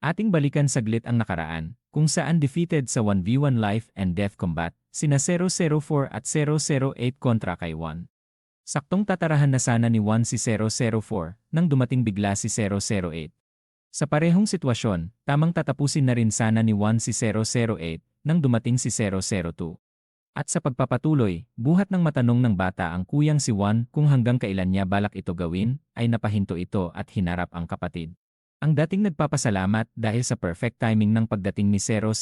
Ating balikan saglit ang nakaraan, kung saan defeated sa 1v1 life and death combat, sina 004 at 008 kontra kay Juan. Saktong tatarahan na sana ni Juan si 004 nang dumating bigla si 008. Sa parehong sitwasyon, tamang tatapusin na rin sana ni Juan si 008 nang dumating si 002. At sa pagpapatuloy, buhat ng matanong ng bata ang kuyang si Juan kung hanggang kailan niya balak ito gawin, ay napahinto ito at hinarap ang kapatid. Ang dating nagpapasalamat dahil sa perfect timing ng pagdating ni 002,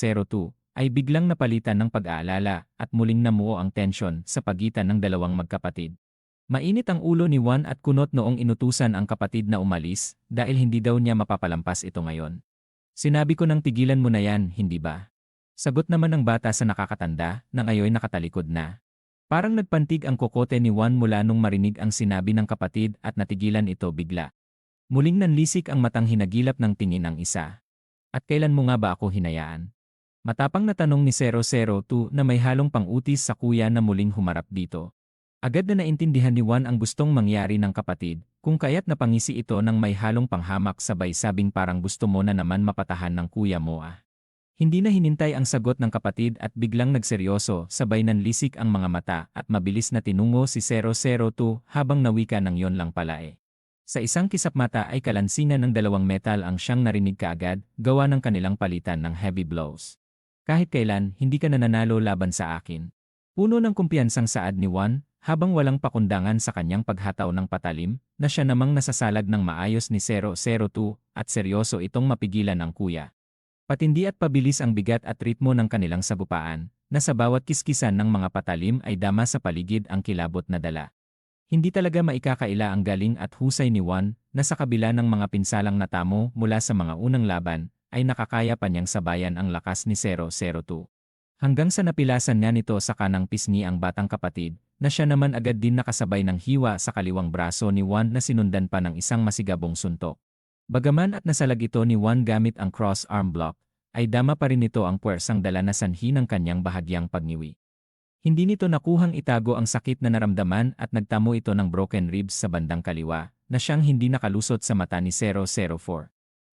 ay biglang napalitan ng pag-aalala at muling namuo ang tensyon sa pagitan ng dalawang magkapatid. Mainit ang ulo ni Juan at kunot noong inutusan ang kapatid na umalis dahil hindi daw niya mapapalampas ito ngayon. Sinabi ko nang tigilan mo na yan, hindi ba? Sagot naman ng bata sa nakakatanda na ngayon nakatalikod na. Parang nagpantig ang kokote ni Juan mula nung marinig ang sinabi ng kapatid at natigilan ito bigla. Muling nanlisik ang matang hinagilap ng tingin ang isa. At kailan mo nga ba ako hinayaan? Matapang na tanong ni 002 na may halong pang-utis sa kuya na muling humarap dito. Agad na naintindihan ni Juan ang gustong mangyari ng kapatid, kung kaya't napangisi ito ng may halong panghamak sabay sabing parang gusto mo na naman mapatahan ng kuya mo ah. Hindi na hinintay ang sagot ng kapatid at biglang nagseryoso sabay nanlisik ang mga mata at mabilis na tinungo si 002 habang nawika ng yon lang pala eh. Sa isang kisap mata ay kalansingan ng dalawang metal ang siyang narinig kaagad, gawa ng kanilang palitan ng heavy blows. Kahit kailan, hindi ka nananalo laban sa akin. Puno ng kumpiyansang saad ni Juan, habang walang pakundangan sa kanyang paghataw ng patalim, na siya namang nasasalag ng maayos ni 002 at seryoso itong mapigilan ang kuya. Patindi at pabilis ang bigat at ritmo ng kanilang sagupaan, na sa bawat kiskisan ng mga patalim ay dama sa paligid ang kilabot na dala. Hindi talaga maikakaila ang galing at husay ni Juan na sa kabila ng mga pinsalang natamo mula sa mga unang laban, ay nakakaya pa niyang sabayan ang lakas ni 002. Hanggang sa napilasan niya nito sa kanang pisngi ang batang kapatid, na siya naman agad din nakasabay ng hiwa sa kaliwang braso ni Juan na sinundan pa ng isang masigabong suntok. Bagaman at nasalag ito ni Juan gamit ang cross arm block, ay dama pa rin nito ang puwersang dala na sanhi ng kanyang bahagyang pagngiwi. Hindi nito nakuhang itago ang sakit na naramdaman at nagtamo ito ng broken ribs sa bandang kaliwa, na siyang hindi nakalusot sa mata ni 004.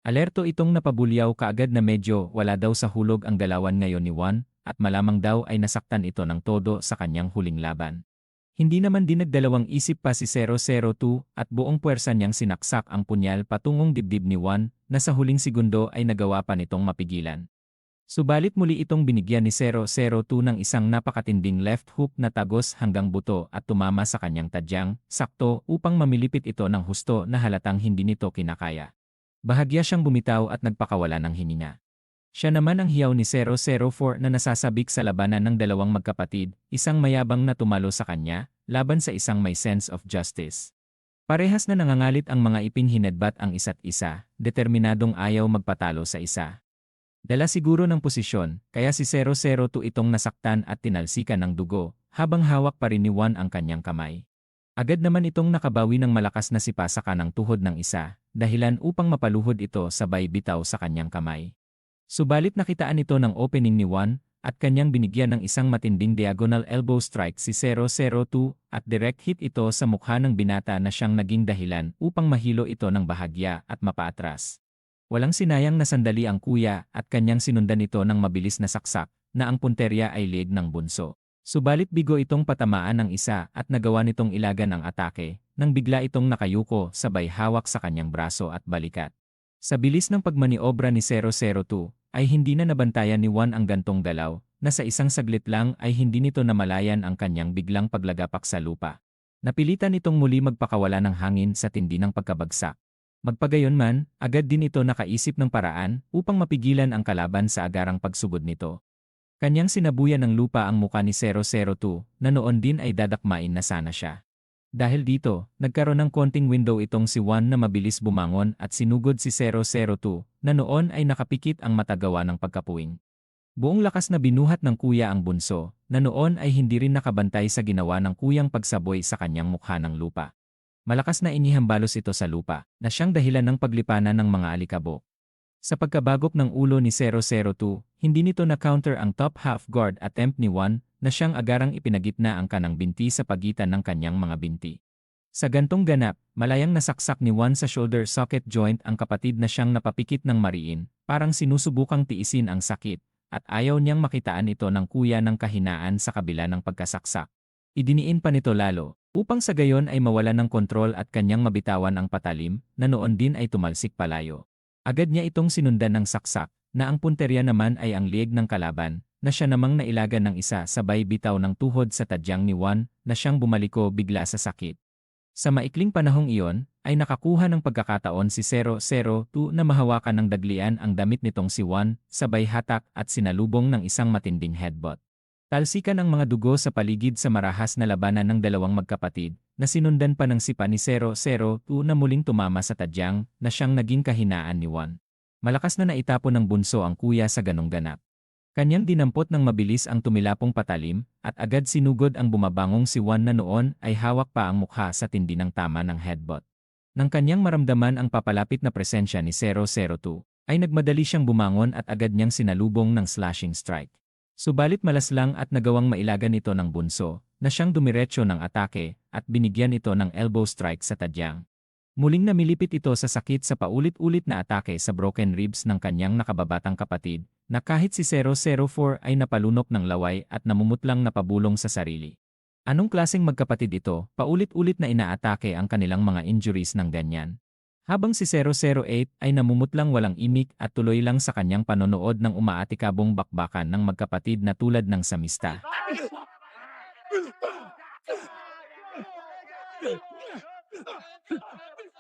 Alerto itong napabulyaw kaagad na medyo wala daw sa hulog ang galawan ngayon ni Juan, at malamang daw ay nasaktan ito ng todo sa kanyang huling laban. Hindi naman din nagdalawang isip pa si 002 at buong puwersa niyang sinaksak ang punyal patungong dibdib ni Juan, na sa huling segundo ay nagawa pa nitong mapigilan. Subalit muli itong binigyan ni 002 ng isang napakatinding left hook na tagos hanggang buto at tumama sa kanyang tadyang, sakto upang mamilipit ito ng husto na halatang hindi nito kinakaya. Bahagya siyang bumitaw at nagpakawala ng hininga. Siya naman ang hiyaw ni 004 na nasasabik sa labanan ng dalawang magkapatid, isang mayabang na tumalo sa kanya, laban sa isang may sense of justice. Parehas na nangangalit ang mga ipinhinedbat ang isa't isa, determinadong ayaw magpatalo sa isa. Dala siguro ng posisyon, kaya si 002 itong nasaktan at tinalsikan ng dugo, habang hawak pa rin ni Juan ang kanyang kamay. Agad naman itong nakabawi ng malakas na sipa sa kanang tuhod ng isa, dahilan upang mapaluhod ito sabay bitaw sa kanyang kamay. Subalit nakitaan ito ng opening ni Juan, at kanyang binigyan ng isang matinding diagonal elbow strike si 002 at direct hit ito sa mukha ng binata na siyang naging dahilan upang mahilo ito ng bahagya at mapaatras. Walang sinayang na sandali ang kuya at kanyang sinundan ito ng mabilis na saksak na ang punterya ay leeg ng bunso. Subalit bigo itong patamaan ng isa at nagawa nitong ilagan ang atake nang bigla itong nakayuko sabay hawak sa kanyang braso at balikat. Sa bilis ng pagmaniobra ni 002 ay hindi na nabantayan ni Juan ang gantong galaw na sa isang saglit lang ay hindi nito namalayan ang kanyang biglang paglagapak sa lupa. Napilitan itong muli magpakawala ng hangin sa tindi ng pagkabagsak. Magpagayunman, agad din ito nakaisip ng paraan upang mapigilan ang kalaban sa agarang pagsugod nito. Kanyang sinabuyan ng lupa ang muka ni 002 na noon din ay dadakmain na sana siya. Dahil dito, nagkaroon ng konting window itong si Juan na mabilis bumangon at sinugod si 002 na noon ay nakapikit ang matagawa ng pagkapuwing. Buong lakas na binuhat ng kuya ang bunso na noon ay hindi rin nakabantay sa ginawa ng kuyang pagsaboy sa kanyang mukha ng lupa. Malakas na inihambalos ito sa lupa, na siyang dahilan ng paglipanan ng mga alikabok. Sa pagkabagok ng ulo ni 002, hindi nito na-counter ang top half guard attempt ni Juan, na siyang agarang ipinagitna ang kanang binti sa pagitan ng kanyang mga binti. Sa gantong ganap, malayang nasaksak ni Juan sa shoulder socket joint ang kapatid na siyang napapikit ng mariin, parang sinusubukang tiisin ang sakit, at ayaw niyang makitaan ito ng kuya ng kahinaan sa kabila ng pagkasaksak. Idiniin pa nito lalo, upang sa gayon ay mawalan ng kontrol at kanyang mabitawan ang patalim, na noon din ay tumalsik palayo. Agad niya itong sinundan ng saksak, na ang punterya naman ay ang lieg ng kalaban, na siya namang nailagan ng isa sabay bitaw ng tuhod sa tadyang ni Juan, na siyang bumaliko bigla sa sakit. Sa maikling panahong iyon, ay nakakuha ng pagkakataon si 002 na mahawakan ng daglian ang damit nitong si Juan, sabay hatak at sinalubong ng isang matinding headbutt. Talsikan ang mga dugo sa paligid sa marahas na labanan ng dalawang magkapatid, na sinundan pa ng sipa ni 002 na muling tumama sa tadyang, na siyang naging kahinaan ni Juan. Malakas na naitapon ng bunso ang kuya sa ganong ganap. Kanyang dinampot ng mabilis ang tumilapong patalim, at agad sinugod ang bumabangong si Juan na noon ay hawak pa ang mukha sa tindi ng tama ng headbutt. Nang kanyang maramdaman ang papalapit na presensya ni 002, ay nagmadali siyang bumangon at agad niyang sinalubong ng slashing strike. Subalit malaslang at nagawang mailagan ito ng bunso, na siyang dumiretso ng atake, at binigyan ito ng elbow strike sa tadyang. Muling namilipit ito sa sakit sa paulit-ulit na atake sa broken ribs ng kanyang nakababatang kapatid, na kahit si 004 ay napalunok ng laway at namumutlang napabulong sa sarili. Anong klaseng magkapatid ito, paulit-ulit na inaatake ang kanilang mga injuries ng ganyan? Habang si 008 ay namumutlang walang imik at tuloy lang sa kanyang panonood ng umaatikabong bakbakan ng magkapatid na tulad ng samista.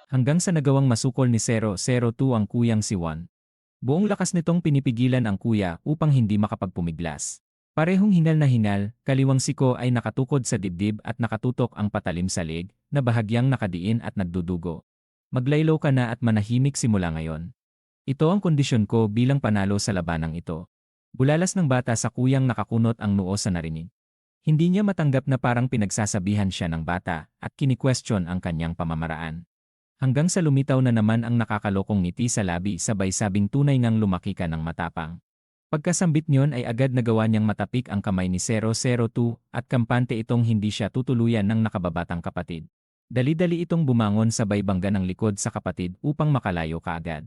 Hanggang sa nagawang masukol ni 002 ang kuyang si Juan. Buong lakas nitong pinipigilan ang kuya upang hindi makapagpumiglas. Parehong hingal na hingal, kaliwang siko ay nakatukod sa dibdib at nakatutok ang patalim sa leg, na bahagyang nakadiin at nagdudugo. Maglaylo ka na at manahimik simula ngayon. Ito ang kondisyon ko bilang panalo sa labanang ito. Bulalas ng bata sa kuyang nakakunot ang noo sa narinig. Hindi niya matanggap na parang pinagsasabihan siya ng bata at kini-question ang kanyang pamamaraan. Hanggang sa lumitaw na naman ang nakakalokong ngiti sa labi sabay sabing tunay ngang lumaki ka ng matapang. Pagkasambit niyon ay agad nagawa niyang matapik ang kamay ni 002 at kampante itong hindi siya tutuluyan ng nakababatang kapatid. Dali-dali itong bumangon sabay bangga ng likod sa kapatid upang makalayo kaagad.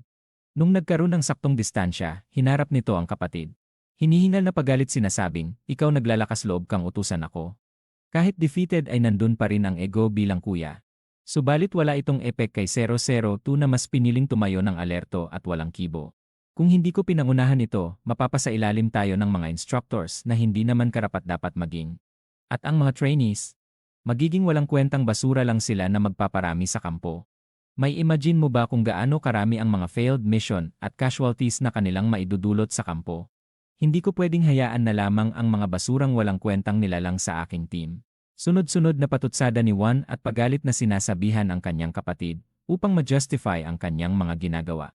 Nung nagkaroon ng saktong distansya, hinarap nito ang kapatid. Hinihingal na pagalit sinasabing, ikaw naglalakas loob kang utusan ako. Kahit defeated ay nandun pa rin ang ego bilang kuya. Subalit wala itong epek kay 002 na mas piniling tumayo ng alerto at walang kibo. Kung hindi ko pinangunahan ito, mapapasailalim tayo ng mga instructors na hindi naman karapat-dapat maging. At ang mga trainees, magiging walang kwentang basura lang sila na magpaparami sa kampo. May imagine mo ba kung gaano karami ang mga failed mission at casualties na kanilang maidudulot sa kampo? Hindi ko pwedeng hayaan na lamang ang mga basurang walang kwentang nilalang sa aking team. Sunod-sunod na patutsada ni Juan at pagalit na sinasabihan ang kanyang kapatid upang ma-justify ang kanyang mga ginagawa.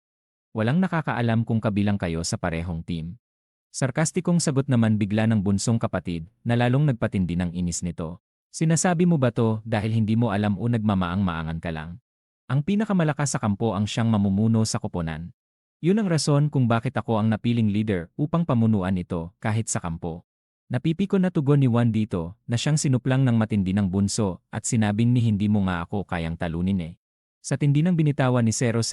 Walang nakakaalam kung kabilang kayo sa parehong team. Sarkastikong sagot naman bigla ng bunsong kapatid na lalong nagpatindi ng inis nito. Sinasabi mo ba to dahil hindi mo alam o nagmamaang-maangan ka lang? Ang pinakamalakas sa kampo ang siyang mamumuno sa koponan. Yun ang rason kung bakit ako ang napiling leader upang pamunuan ito kahit sa kampo. Napipiko na tugon ni Juan dito na siyang sinuplang ng matindi ng bunso at sinabing ni hindi mo nga ako kayang talunin eh. Sa tindi ng binitawan ni 002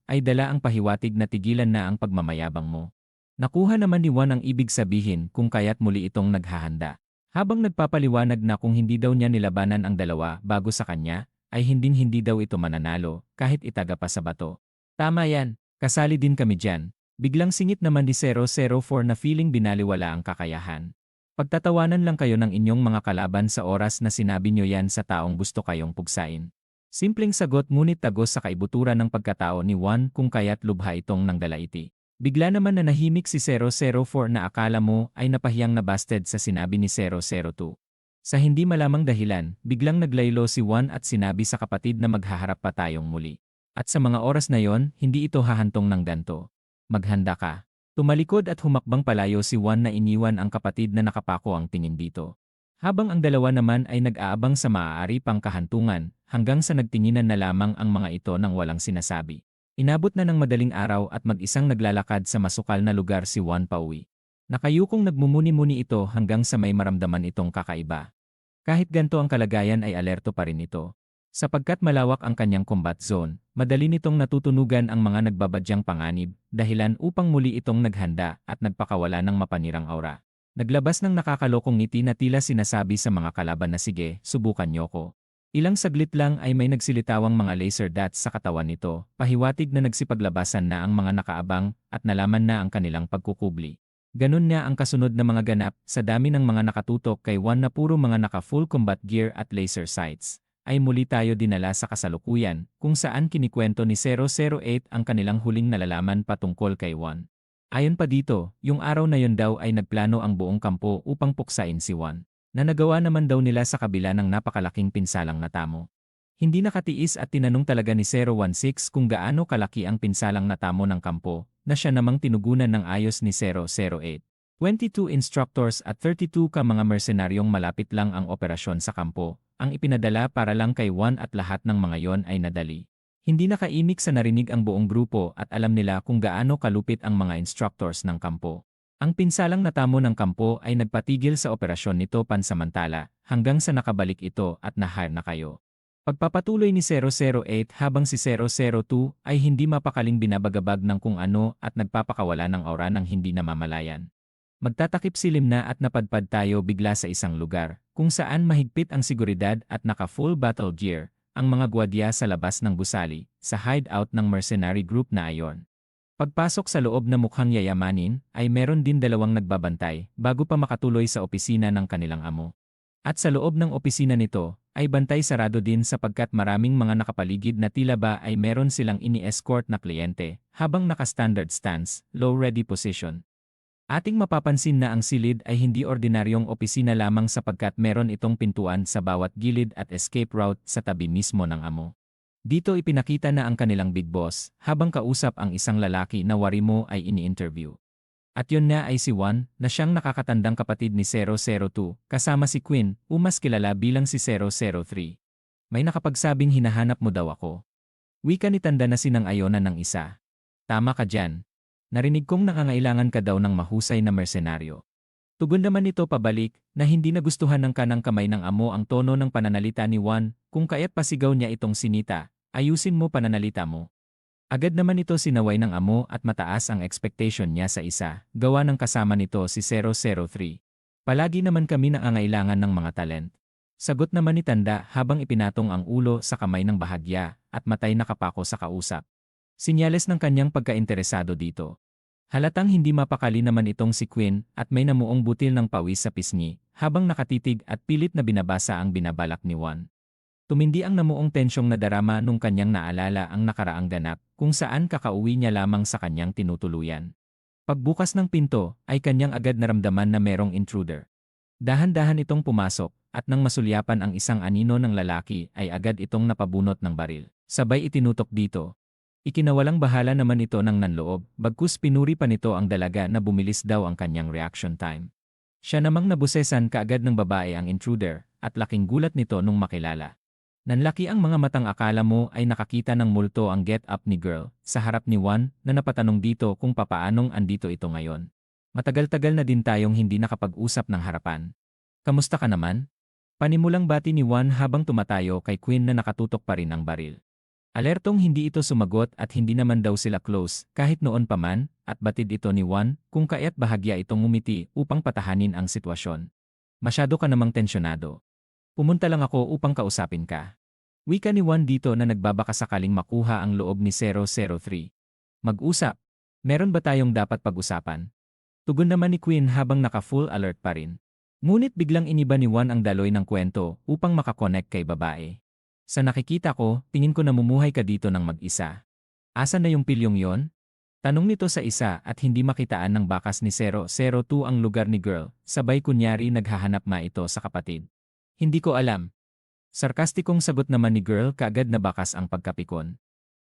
ay dala ang pahiwatig na tigilan na ang pagmamayabang mo. Nakuha naman ni Juan ang ibig sabihin kung kaya't muli itong naghahanda. Habang nagpapaliwanag na kung hindi daw niya nilabanan ang dalawa bago sa kanya, ay hindi daw ito mananalo kahit itaga pa sa bato. Tama yan, kasali din kami dyan. Biglang singit naman ni 004 na feeling binaliwala ang kakayahan. Pagtatawanan lang kayo ng inyong mga kalaban sa oras na sinabi nyo yan sa taong gusto kayong pugsain. Simpleng sagot ngunit tagos sa kaibuturan ng pagkatao ni Juan kung kaya't lubha itong nangdalaiti. Bigla naman na nahimik si 004 na akala mo ay napahiyang nabasted sa sinabi ni 002. Sa hindi malamang dahilan, biglang naglaylo si Juan at sinabi sa kapatid na maghaharap pa tayong muli. At sa mga oras na yon, hindi ito hahantong ng ganto. Maghanda ka. Tumalikod at humakbang palayo si Juan na iniwan ang kapatid na nakapako ang tingin dito. Habang ang dalawa naman ay nag-aabang sa maaari pang kahantungan, hanggang sa nagtinginan na lamang ang mga ito nang walang sinasabi. Inabot na ng madaling araw at mag-isang naglalakad sa masukal na lugar si Juan pauwi. Nakayukong nagmumuni-muni ito hanggang sa may maramdaman itong kakaiba. Kahit ganto ang kalagayan ay alerto pa rin ito. Sapagkat malawak ang kanyang combat zone, madali nitong natutunugan ang mga nagbabadyang panganib, dahilan upang muli itong naghanda at nagpakawala ng mapanirang aura. Naglabas ng nakakalokong ngiti na tila sinasabi sa mga kalaban na sige, subukan niyo ko. Ilang saglit lang ay may nagsilitawang mga laser dots sa katawan nito, pahiwatig na nagsipaglabasan na ang mga nakaabang at nalaman na ang kanilang pagkukubli. Ganun nga ang kasunod na mga ganap sa dami ng mga nakatutok kay Juan na puro mga naka-full combat gear at laser sights ay muli tayo dinala sa kasalukuyan kung saan kinikwento ni 008 ang kanilang huling nalalaman patungkol kay Juan. Ayon pa dito, yung araw na yon daw ay nagplano ang buong kampo upang puksain si Juan, na nagawa naman daw nila sa kabila ng napakalaking pinsalang natamo. Hindi nakatiis at tinanong talaga ni 016 kung gaano kalaki ang pinsalang natamo ng kampo, na siya namang tinugunan ng ayos ni 008. 22 instructors at 32 ka mga mersenaryong malapit lang ang operasyon sa kampo, ang ipinadala para lang kay Juan at lahat ng mga yon ay nadali. Hindi nakaimik sa narinig ang buong grupo at alam nila kung gaano kalupit ang mga instructors ng kampo. Ang pinsalang natamo ng kampo ay nagpatigil sa operasyon nito pansamantala hanggang sa nakabalik ito at na-hire na kayo. Pagpapatuloy ni 008 habang si 002 ay hindi mapakaling binabagabag ng kung ano at nagpapakawala ng aura ng hindi namamalayan. Magtatakip silim na at napadpad tayo bigla sa isang lugar, kung saan mahigpit ang seguridad at naka-full battle gear, ang mga gwadya sa labas ng gusali, sa hideout ng mercenary group na ayon. Pagpasok sa loob na mukhang yayamanin, ay meron din dalawang nagbabantay, bago pa makatuloy sa opisina ng kanilang amo. At sa loob ng opisina nito, ay bantay sarado din sapagkat maraming mga nakapaligid na tila ba ay meron silang ini-escort na kliyente, habang naka-standard stance, low-ready position. Ating mapapansin na ang silid ay hindi ordinaryong opisina lamang sapagkat meron itong pintuan sa bawat gilid at escape route sa tabi mismo ng amo. Dito ipinakita na ang kanilang big boss, habang kausap ang isang lalaki na wari mo ay ini-interview. At yun na ay si Juan, na siyang nakakatandang kapatid ni 002, kasama si Quinn, mas kilala bilang si 003. May nakapagsabing hinahanap mo daw ako. Wika ni tanda na sinang-ayonan ng isa. Tama ka dyan. Narinig kong nangangailangan ka daw ng mahusay na mersenaryo. Tugon naman nito pabalik na hindi nagustuhan ng kanang kamay ng amo ang tono ng pananalita ni Juan, kung kaya't pasigaw niya itong sinita, ayusin mo pananalita mo. Agad naman ito sinaway ng amo at mataas ang expectation niya sa isa, gawa ng kasama nito si 003. Palagi naman kami nangangailangan ng mga talent. Sagot naman ni Tanda habang ipinatong ang ulo sa kamay ng bahagya at matay nakapako sa kausap. Sinyales ng kanyang pagkainteresado dito. Halatang hindi mapakali naman itong si Quinn at may namuong butil ng pawis sa pisngi habang nakatitig at pilit na binabasa ang binabalak ni Juan. Tumindi ang namuong tensyong nadarama nung kanyang naalala ang nakaraang ganap kung saan kakauwi niya lamang sa kanyang tinutuluyan. Pagbukas ng pinto ay kanyang agad naramdaman na merong intruder. Dahan-dahan itong pumasok at nang masulyapan ang isang anino ng lalaki ay agad itong napabunot ng baril. Sabay itinutok dito. Ikinawalang bahala naman ito ng nanloob, bagkus pinuri pa nito ang dalaga na bumilis daw ang kanyang reaction time. Siya namang nabusesan kaagad ng babae ang intruder, at laking gulat nito nung makilala. Nanlaki ang mga matang akala mo ay nakakita ng multo ang get-up ni girl, sa harap ni Juan na napatanong dito kung papaanong andito ito ngayon. Matagal-tagal na din tayong hindi nakapag-usap ng harapan. Kamusta ka naman? Panimulang bati ni Juan habang tumatayo kay Quinn na nakatutok pa rin ang baril. Alertong hindi ito sumagot at hindi naman daw sila close kahit noon pa man at batid ito ni Juan kung kaya't bahagya itong ngumiti upang patahanin ang sitwasyon. Masyado ka namang tensyonado. Pumunta lang ako upang kausapin ka. Wika ni Juan dito na nagbabakasakaling makuha ang loob ni 003. Mag-usap. Meron ba tayong dapat pag-usapan? Tugon naman ni Quinn habang naka-full alert pa rin. Ngunit biglang iniba ni Juan ang daloy ng kwento upang makakonect kay babae. Sa nakikita ko, tingin ko namumuhay ka dito ng mag-isa. Asan na yung pilyong yon? Tanong nito sa isa at hindi makitaan ng bakas ni 002 ang lugar ni girl, sabay kunyari naghahanap ma ito sa kapatid. Hindi ko alam. Sarkastikong sagot naman ni girl kaagad na bakas ang pagkapikon.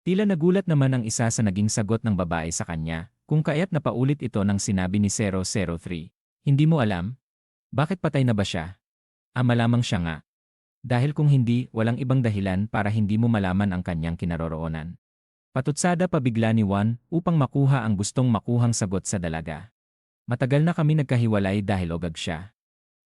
Tila nagulat naman ang isa sa naging sagot ng babae sa kanya, kung kaya't napaulit ito ng sinabi ni 003. Hindi mo alam? Bakit patay na ba siya? Malamang siya nga. Dahil kung hindi, walang ibang dahilan para hindi mo malaman ang kanyang kinaroroonan. Patutsada pa bigla ni Juan upang makuha ang gustong makuhang sagot sa dalaga. Matagal na kami nagkahiwalay dahil ogag siya.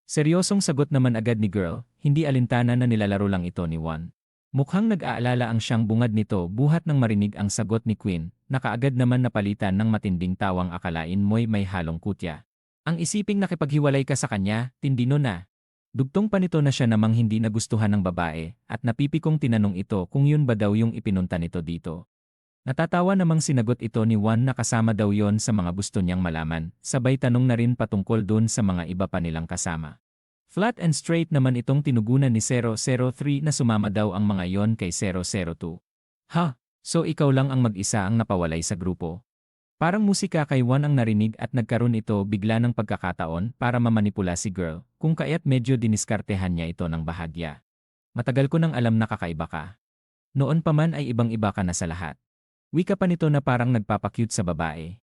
Seryosong sagot naman agad ni girl, hindi alintana na nilalaro lang ito ni Juan. Mukhang nag-aalala ang siyang bungad nito buhat nang marinig ang sagot ni Queen, na kaagad naman napalitan ng matinding tawang akalain mo'y may halong kutya. Ang isiping nakipaghiwalay ka sa kanya, tindino na. Dugtong pa nito na siya namang hindi nagustuhan ng babae, at napipikong tinanong ito kung yun ba daw yung ipinunta nito dito. Natatawa namang sinagot ito ni Juan na kasama daw yon sa mga gusto niyang malaman, sabay tanong na rin patungkol dun sa mga iba pa nilang kasama. Flat and straight naman itong tinugunan ni 003 na sumama daw ang mga yon kay 002. Ha? So ikaw lang ang mag-isa ang napawalay sa grupo? Parang musika kay Juan ang narinig at nagkaroon ito bigla ng pagkakataon para mamanipula si girl, kung kaya't medyo diniskartehan niya ito ng bahagya. Matagal ko nang alam na kakaiba ka. Noon pa man ay ibang-iba ka na sa lahat. Wika pa nito na parang nagpapakyut sa babae.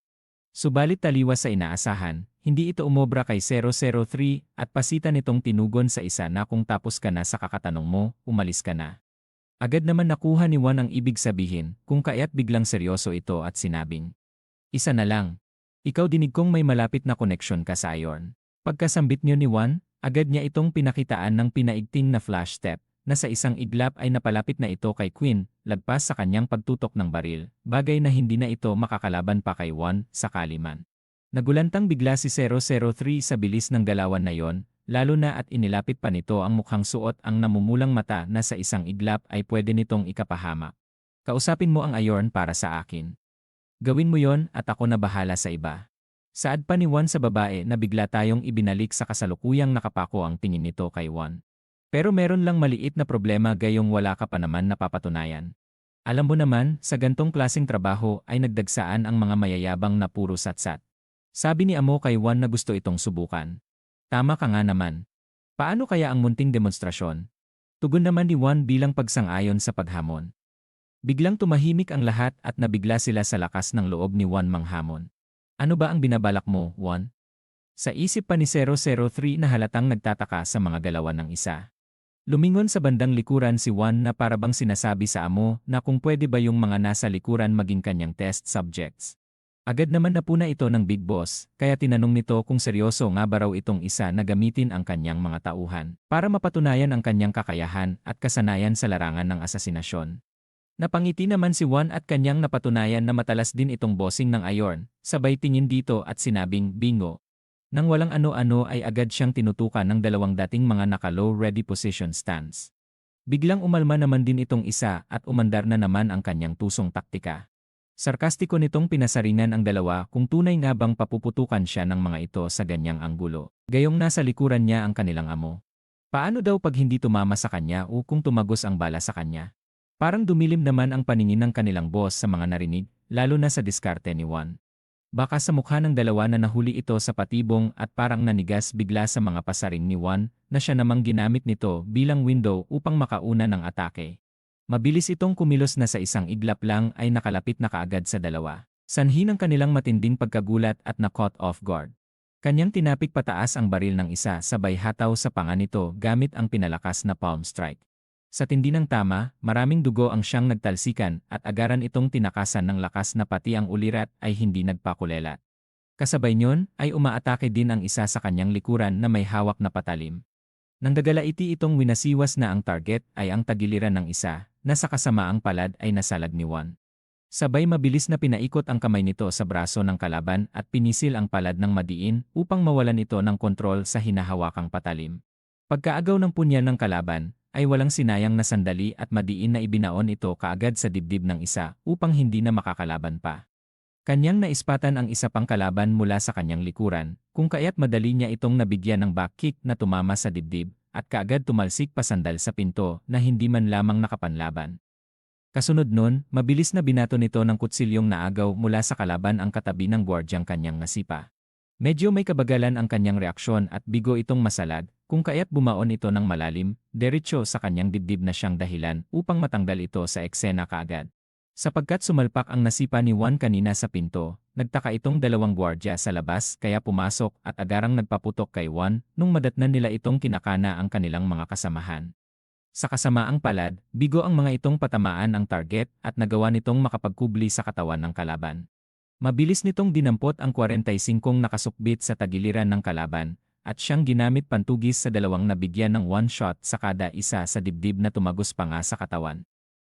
Subalit taliwas sa inaasahan, hindi ito umobra kay 003 at pasitan nitong tinugon sa isa na kung tapos ka na sa kakatanong mo, umalis ka na. Agad naman nakuha ni Juan ang ibig sabihin, kung kaya't biglang seryoso ito at sinabing, isa na lang. Ikaw dinig kong may malapit na koneksyon ka sa Iorn. Pagkasambit niyo ni Juan, agad niya itong pinakitaan ng pinaigting na flash step, na sa isang iglap ay napalapit na ito kay Queen, lagpas sa kanyang pagtutok ng baril, bagay na hindi na ito makakalaban pa kay Juan, sakali man. Nagulantang bigla si 003 sa bilis ng galawan na yon, lalo na at inilapit pa nito ang mukhang suot ang namumulang mata na sa isang iglap ay pwede nitong ikapahamak. Kausapin mo ang Iorn para sa akin. Gawin mo yon at ako na bahala sa iba. Saad pa ni Juan sa babae na bigla tayong ibinalik sa kasalukuyang nakapako ang tingin nito kay Juan. Pero meron lang maliit na problema gayong wala ka pa naman napapatunayan. Alam mo naman, sa gantong klaseng trabaho ay nagdagsaan ang mga mayayabang na puro satsat. Sabi ni Amo kay Juan na gusto itong subukan. Tama ka nga naman. Paano kaya ang munting demonstrasyon? Tugon naman ni Juan bilang pagsang-ayon sa paghamon. Biglang tumahimik ang lahat at nabigla sila sa lakas ng loob ni Juan manghamon. Ano ba ang binabalak mo, Juan? Sa isip pa ni 003 na halatang nagtataka sa mga galawan ng isa. Lumingon sa bandang likuran si Juan na parabang sinasabi sa Amo na kung pwede ba yung mga nasa likuran maging kanyang test subjects. Agad naman napuna ito ng Big Boss, kaya tinanong nito kung seryoso nga ba raw itong isa na gamitin ang kanyang mga tauhan para mapatunayan ang kanyang kakayahan at kasanayan sa larangan ng asasinasyon. Napangiti naman si Juan at kanyang napatunayan na matalas din itong bossing ng Iorn, sabay tingin dito at sinabing bingo. Nang walang ano-ano ay agad siyang tinutukan ng dalawang dating mga naka-low ready position stance. Biglang umalma naman din itong isa at umandar na naman ang kanyang tusong taktika. Sarkastiko nitong pinasaringan ang dalawa kung tunay nga bang papuputukan siya ng mga ito sa ganyang anggulo. Gayong nasa likuran niya ang kanilang amo. Paano daw pag hindi tumama sa kanya o kung tumagos ang bala sa kanya? Parang dumilim naman ang paningin ng kanilang boss sa mga narinig, lalo na sa diskarte ni Juan. Baka sa mukha ng dalawa na nahuli ito sa patibong at parang nanigas bigla sa mga pasaring ni Juan na siya namang ginamit nito bilang window upang makauna ng atake. Mabilis itong kumilos na sa isang iglap lang ay nakalapit na kaagad sa dalawa. Sanhi ng kanilang matinding pagkagulat at na-caught off guard. Kanyang tinapik pataas ang baril ng isa sabay hataw sa panga nito gamit ang pinalakas na palm strike. Sa tindi ng tama, maraming dugo ang siyang nagtalsikan at agaran itong tinakasan ng lakas na pati ang ulirat ay hindi nagpakulelat. Kasabay niyon ay umaatake din ang isa sa kanyang likuran na may hawak na patalim. Nang dagalaiti itong winasiwas na ang target ay ang tagiliran ng isa, na sa kasamaang palad ay nasalag ni Juan. Sabay mabilis na pinaikot ang kamay nito sa braso ng kalaban at pinisil ang palad ng madiin upang mawalan ito ng kontrol sa hinahawakang patalim. Pagkaagaw ng punya ng kalaban, ay walang sinayang na sandali at madiin na ibinaon ito kaagad sa dibdib ng isa upang hindi na makakalaban pa. Kanyang naispatan ang isa pang kalaban mula sa kanyang likuran, kung kaya't madali niya itong nabigyan ng back kick na tumama sa dibdib at kaagad tumalsik pasandal sa pinto na hindi man lamang nakapanlaban. Kasunod nun, mabilis na binato nito ng kutsilyong naagaw mula sa kalaban ang katabi ng gwardyang kanyang nasipa. Medyo may kabagalan ang kanyang reaksyon at bigo itong masalag, kung kaya't bumaon ito ng malalim, diretso sa kanyang dibdib na siyang dahilan upang matanggal ito sa eksena kaagad. Sapagkat sumalpak ang nasipa ni Juan kanina sa pinto, nagtaka itong dalawang gwardya sa labas kaya pumasok at agarang nagpaputok kay Juan nung madatnan nila itong kinakana ang kanilang mga kasamahan. Sa kasamaang palad, bigo ang mga itong patamaan ang target at nagawa nitong makapagkubli sa katawan ng kalaban. Mabilis nitong dinampot ang 45 nakasukbit sa tagiliran ng kalaban at siyang ginamit pantugis sa dalawang nabigyan ng one shot sa kada isa sa dibdib na tumagos pa nga sa katawan.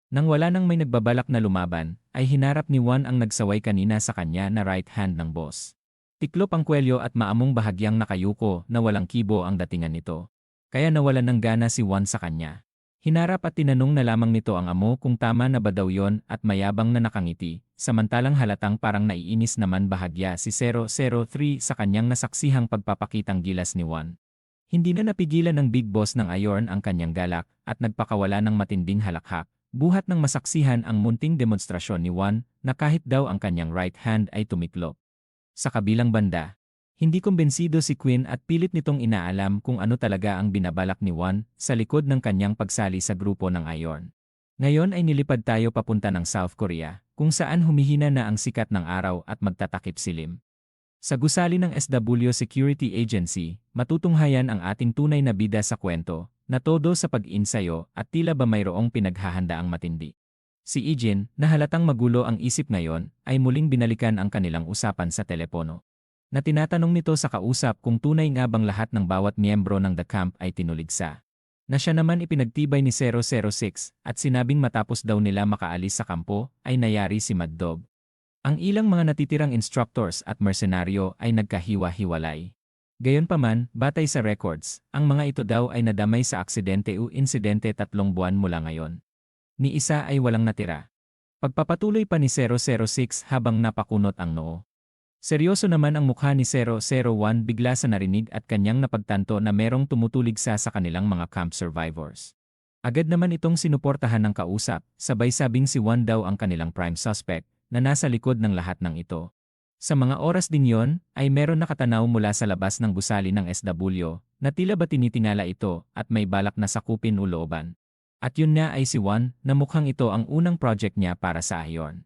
Nang wala nang may nagbabalak na lumaban, ay hinarap ni Juan ang nagsaway kanina sa kanya na right hand ng boss. Tiklop ang kwelyo at maamong bahagyang nakayuko na walang kibo ang datingan nito. Kaya nawalan ng gana si Juan sa kanya. Hinarap at tinanong na lamang nito ang amo kung tama na ba daw yon at mayabang na nakangiti, samantalang halatang parang naiinis naman bahagya si 003 sa kanyang nasaksihang pagpapakitang gilas ni Juan. Hindi na napigilan ng big boss ng Ayorn ang kanyang galak at nagpakawala ng matinding halakhak, buhat ng masaksihan ang munting demonstrasyon ni Juan na kahit daw ang kanyang right hand ay tumiklop. Sa kabilang banda, hindi kumbensido si Queen at pilit nitong inaalam kung ano talaga ang binabalak ni Juan sa likod ng kanyang pagsali sa grupo ng Ayorn. Ngayon ay nilipad tayo papunta ng South Korea, kung saan humihina na ang sikat ng araw at magtatakip silim. Sa gusali ng SW Security Agency, matutunghayan ang ating tunay na bida sa kwento, na todo sa pag-insayo at tila ba mayroong pinaghahandaang matindi. Si Ijin, na halatang magulo ang isip ngayon, ay muling binalikan ang kanilang usapan sa telepono. Na tinatanong nito sa kausap kung tunay nga bang lahat ng bawat miyembro ng The Camp ay tinuligsa. Na siya naman ipinagtibay ni 006 at sinabing matapos daw nila makaalis sa kampo ay nayari si Mad Dog. Ang ilang mga natitirang instructors at mersenaryo ay nagkahiwa-hiwalay. Gayunpaman, batay sa records, ang mga ito daw ay nadamay sa aksidente o insidente 3 buwan mula ngayon. Ni isa ay walang natira. Pagpapatuloy pa ni 006 habang napakunot ang noo. Seryoso naman ang mukha ni 001 bigla sa narinig at kanyang napagtanto na merong tumutuligsa sa kanilang mga camp survivors. Agad naman itong sinuportahan ng kausap, sabay sabing si Juan daw ang kanilang prime suspect na nasa likod ng lahat ng ito. Sa mga oras din yon, ay meron nakatanaw mula sa labas ng gusali ng SW na tila ba tinitingala ito at may balak na sakupin o looban. At yun nga ay si Juan na mukhang ito ang unang project niya para sa Ayorn.